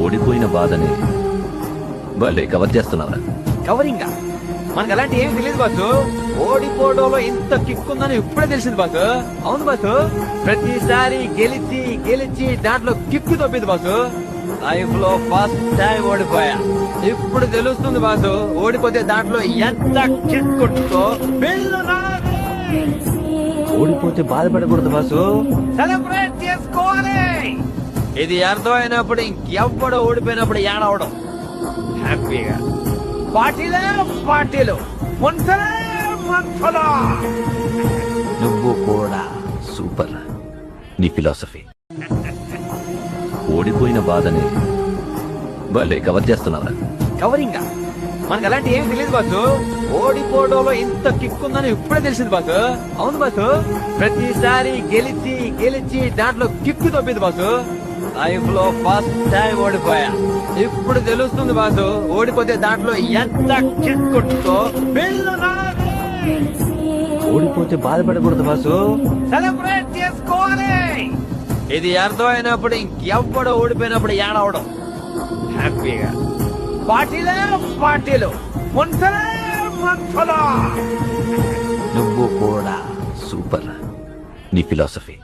ఓడిపోయిన బాధని భలే కవర్ చేస్తున్నారా? కవరింగా మనకు అలాంటి ఏమి తెలియదు బాసు. ఓడిపోవడంలో ఇంత కిక్ ఉందని ఇప్పుడే తెలిసింది బాసు. అవును బాసు, ప్రతిసారి గెలిచి గెలిచి దాంట్లో కిక్ తప్పింది బాసు. లైఫ్ లో ఫస్ట్ టైం ఓడిపోయా. ఇప్పుడు తెలుస్తుంది బాసు, ఓడిపోతే దాంట్లో ఎంత కిక్ ఉంటుందో. ఓడిపోతే బాధపడకూడదు బాసు, సెలబ్రేట్ చేసుకోవాలి. ఇది అర్థమైనప్పుడు ఇంకెవ్వడో ఓడిపోయినప్పుడు ఏడవడం హ్యాపీగా. పార్టీలే పార్టీలు, మున్సలే మున్సలు. నువ్వు కూడా సూపర్. నీ ఫిలాసఫీ ఓడిపోయిన బాధని భలే కవర్ చేస్తున్నారా? కవరింగా మనకు అలాంటి ఏమి తెలియదు బాసు. ఓడిపోవడంలో ఇంత కిక్ ఉందని ఇప్పుడే తెలిసింది బాసు. అవును బాసు, ప్రతిసారి గెలిచి గెలిచి దాంట్లో కిక్ తప్పింది బాసు. లైఫ్ లో ఫస్ట్ టైం ఓడిపోయా. ఇప్పుడు తెలుస్తుంది బాసు, ఓడిపోతే దాంట్లో ఎంత కిక్ ఉంటుందో. ఓడిపోతే బాధపడకూడదు బాసు, సెలబ్రేట్ చేసుకోవాలి. ఇది అర్థమైనప్పుడు ఇంకెవ్వడో ఓడిపోయినప్పుడు ఏడవడం హ్యాపీగా. పార్టీలే పార్టీలు, మున్సలే మున్సలు. నువ్వు కూడా సూపర్. నీ ఫిలాసఫీ